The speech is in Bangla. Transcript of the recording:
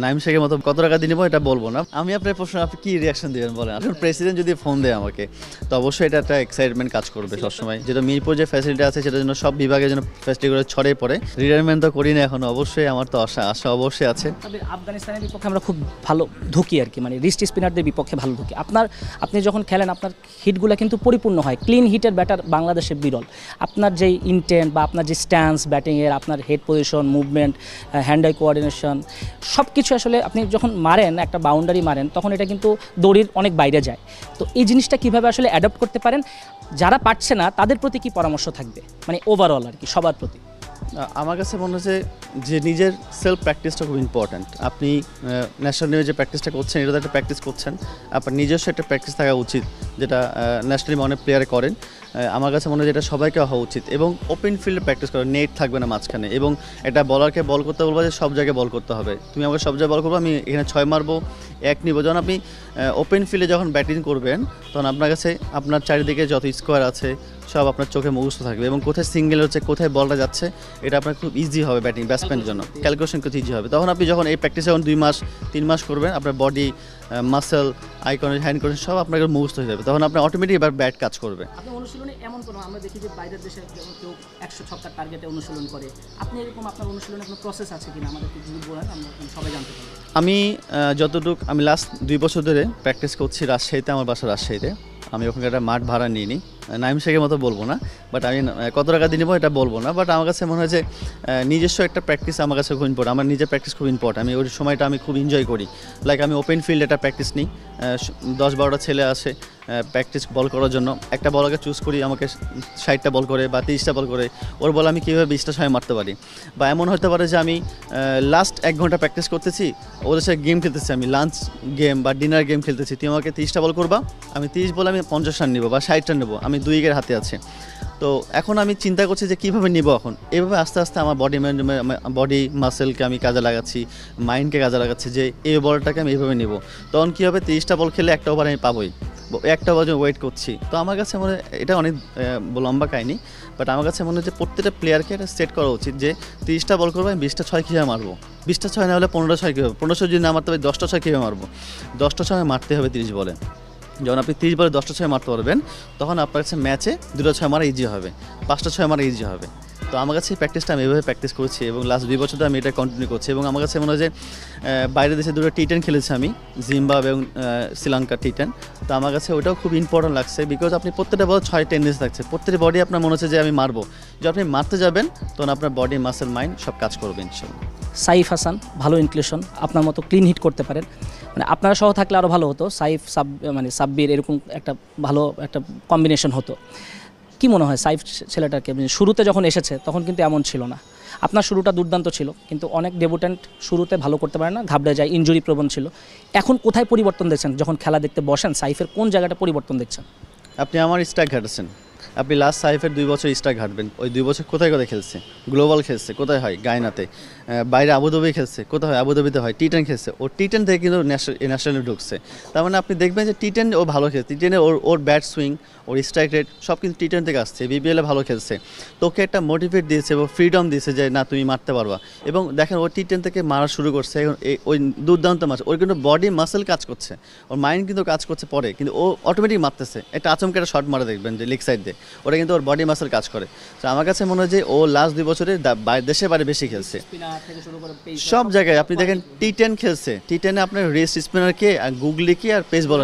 নাইম শেখের মতো কত টাকা দিয়ে নেবো এটা বলবো না। আমি আপনার প্রশ্ন আপনি কি রিয়াকশন দিবেন বলেন। এখন প্রেসিডেন্ট যদি ফোন দেয় আমাকে, তো অবশ্যই এটা একটা এক্সাইটমেন্ট কাজ করবে সবসময়। যেটা মিরপুর যে ফ্যাসিলিটি আছে সেটার জন্য সব বিভাগের জন্য ফ্যাসিলিটিগুলো ছড়িয়ে পড়ে। রিটায়ারমেন্ট তো করি না এখনো, অবশ্যই আমার তো আশা অবশ্যই আছে। তবে আফগানিস্তানের বিপক্ষে আমরা খুব ভালো ঢুকি আর কি, মানে রিস্ট স্পিনারদের বিপক্ষে ভালো ঢুকি। আপনি যখন খেলেন আপনার হিটগুলো কিন্তু পরিপূর্ণ হয়, ক্লিন হিটের ব্যাটার বাংলাদেশে বিরল। আপনার যেই ইনটেন্ট বা আপনার যে স্ট্যান্স ব্যাটিংয়ের, আপনার head position, movement, hand I coordination, সব কিছু আসলে আপনি যখন মারেন, একটা বাউন্ডারি মারেন, তখন এটা কিন্তু দড়ির অনেক বাইরে যায়। তো এই জিনিসটা কীভাবে আসলে অ্যাডপ্ট করতে পারেন, যারা পারছে না তাদের প্রতি কি পরামর্শ থাকবে, মানে ওভারঅল আর কি সবার প্রতি? আমার কাছে মনে হচ্ছে যে নিজের সেলফ প্র্যাকটিসটা খুব ইম্পর্ট্যান্ট। আপনি ন্যাশনাল টিমে যে প্র্যাকটিসটা করছেন, এটা তো একটা প্র্যাকটিস করছেন, আপনার নিজস্ব একটা প্র্যাকটিস থাকা উচিত, যেটা ন্যাশনাল টিমে অনেক প্লেয়ারে করেন। আমার কাছে মনে হয় যেটা সবাইকে হওয়া উচিত। এবং ওপেন ফিল্ডে প্র্যাকটিস করা, নেট থাকবে না মাঝখানে, এবং এটা বলারকে বল করতে বলবো যে সব জায়গায় বল করতে হবে। তুমি আমাকে সব জায়গায় বল করবো, আমি এখানে 6 মারবো, 1 নিবো। যখন আপনি ওপেন ফিল্ডে যখন ব্যাটিং করবেন, তখন আপনার কাছে আপনার চারিদিকে যত স্কোয়ার আছে সব আপনার চোখে মুখস্থ থাকবে, এবং কোথায় সিঙ্গেল হচ্ছে, কোথায় বলটা যাচ্ছে, এটা আপনার খুব ইজি হবে ব্যাটিং ব্যাটসম্যানের জন্য, ক্যালকুলেশন খুব ইজি হবে। তখন আপনি যখন এই প্র্যাকটিসে যখন 2 মাস 3 মাস করবেন, আপনার body, muscle, I condition, hand condition সব আপনার মুখস্থ হয়ে যাবে, তখন আপনার অটোমেটিক এবার ব্যাট কাজ করবে। আপনি অনুশীলনে এমন কোনো, আমরা দেখি যে বাইরের দেশে যেমন কেউ 100 ছক্কার টার্গেটে অনুশীলন করে, আপনি এরকম আপনার অনুশীলনে কোনো প্রসেস আছে কিনা আমাদেরকে যদি বলেন, আমরা সবাই জানতে পারি। আমি যতটুকু আমি লাস্ট 2 বছর ধরে প্র্যাকটিস করছি রাজশাহীতে, আমার বাসা রাজশাহীতে। আমি ওখানকার একটা মাঠ ভাড়া নিয়ে নিই। নাইম শেখের মতো বলবো না, বাট আমি কত টাকা দিয়ে নেবো এটা বলবো না। বাট আমার কাছে মনে হয় যে নিজস্ব একটা প্র্যাকটিস আমার কাছে খুব ইম্পর্টেন্ট। আমার নিজের প্র্যাকটিস খুব ইম্পর্টেন্ট। আমি ওই সময়টা আমি খুব এনজয় করি। লাইক আমি ওপেন ফিল্ডে একটা প্র্যাকটিস নিই, 10-12টা ছেলে আসে প্র্যাকটিস বল করার জন্য। একটা বলকে চুজ করি, আমাকে 60টা বল করে বা 30টা বল করে, ওর বল আমি কীভাবে 20টা ছয় মারতে পারি। বা এমন হতে পারে যে আমি লাস্ট 1 ঘন্টা প্র্যাকটিস করতেছি, ওদের সাথে গেম খেলতেছি, আমি লাঞ্চ গেম বা ডিনার গেম খেলতেছি। তুমি আমাকে 30টা বল করবা, আমি 30 বলে আমি 50 রান নেবো বা 60 রান নেবো, আমি 2 উইকের হাতে আছে। তো এখন আমি চিন্তা করছি যে কীভাবে নিব এখন। এভাবে আস্তে আস্তে আমার বডি মাসেলকে আমি কাজে লাগাচ্ছি, মাইন্ডকে কাজে লাগাচ্ছি যে এই বলটাকে আমি এইভাবে নিব। তখন কী হবে, 30টা বল খেলে একটা ওভার আমি পাবোই, একটা ওভার ওয়েট করছি। তো আমার কাছে মনে হয় এটা অনেক লম্বা কাহিনি, বাট আমার কাছে মনে হয় যে প্রত্যেকটা প্লেয়ারকে এটা সেট করা উচিত যে 30টা বল করবো, আমি 20টা ছয় কীভাবে মারবো, 20টা ছয় না হলে 15টা ছয় কীভাবে, 15টা যদি না মারতে হবে 10টা ছয় কীভাবে মারবো, 10টা ছয় মারতে হবে 30 বলে। যখন আপনি 30 বলে 10টা ছয় মারতে পারবেন, তখন আপনার কাছে ম্যাচে 2টা ছয় মারা ইজি হবে, 5টা ছয় মারা ইজি হবে। তো আমার কাছে এই প্র্যাকটিসটা আমি এভাবে প্র্যাকটিস করছি, এবং লাস্ট 2 বছর আমি এটা কন্টিনিউ করছি। এবং আমার কাছে মনে হয় যে বাইরের দেশে 2টা T10 খেলেছি আমি, জিম্বাবুয়ে এবং শ্রীলঙ্কা T10। তো আমার কাছে ওটাও খুব ইম্পর্টেন্ট লাগছে, বিকজ আপনি প্রত্যেকটা বল 6 টেন্ডেন্সি থাকছে, প্রত্যেকটা বডি আপনার মনে হচ্ছে যে আমি মারবো। যখন আপনি মারতে যাবেন, তখন আপনার বডি, মাসেল, মাইন্ড সব কাজ করবে ইনশাআল্লাহ। সাইফ হাসান ভালো ইনক্লুশন, আপনার মতো ক্লিন হিট করতে পারেন, মানে আপনারা সহ থাকলে আরও ভালো হতো। সাইফ মানে সাব্বির এরকম একটা ভালো একটা কম্বিনেশন হতো। কি মনে হয় সাইফ ছেলেটাকে, শুরুতে যখন এসেছে তখন কিন্তু এমন ছিল না। আপনার শুরুটা দুর্দান্ত ছিল, কিন্তু অনেক ডেবুট্যান্ট শুরুতে ভালো করতে পারে না, ঘাবড়ে যায়, ইনজুরি প্রবণ ছিল। এখন কোথায় পরিবর্তন দেখছেন যখন খেলা দেখতে বসেন? সাইফের কোন জায়গাটা পরিবর্তন দেখছেন? আপনি আমার স্ট্রাইক ঘাটেছেন। আপনি লাস্ট সাইফের 2 বছর স্ট্রাইক ঘাটবেন। ওই 2 বছর কোথায় কোথায় খেলছে, গ্লোবাল খেলছে কোথায় হয়, গায়নাতে, বাইরে আবুধাবি খেলছে কোথায় হয়, আবুধাবিতে হয়, T10 খেলছে। ও T10 থেকে কিন্তু ন্যাশনালে ঢুকছে। তার মানে আপনি দেখবেন যে T10 ও ভালো খেলছে, T10 ওর ব্যাট সুইং, ওর স্ট্রাইক রেট সব কিন্তু T10 থেকে আসছে। BBL ভালো খেলছে, তোকে একটা মোটিভেট দিয়েছে এবং ফ্রিডম দিয়েছে যে না তুমি মারতে পারবা। এবং দেখেন ও T10 থেকে মারা শুরু করছে, এখন ওই দুর্দান্ত মাছ, ওর কিন্তু বডি মাসেল কাজ করছে, ওর মাইন্ড কিন্তু কাজ করছে পরে, কিন্তু ও অটোমেটিক মারতেছে। একটা আচমকা একটা শট মারা দেখবেন যে লেগ সাইড দিয়ে, ওটা কিন্তু ওর বডি মাসেল কাজ করে। তো আমার কাছে মনে হয় যে ও লাস্ট 2 বছরে দেশে বাইরে বেশি খেলছে, সব জায়গায়। আপনি দেখেন T10 খেলছে, T10 আপনার রেস্ট স্পিনারকে, গুগলি কি আর পেস বলার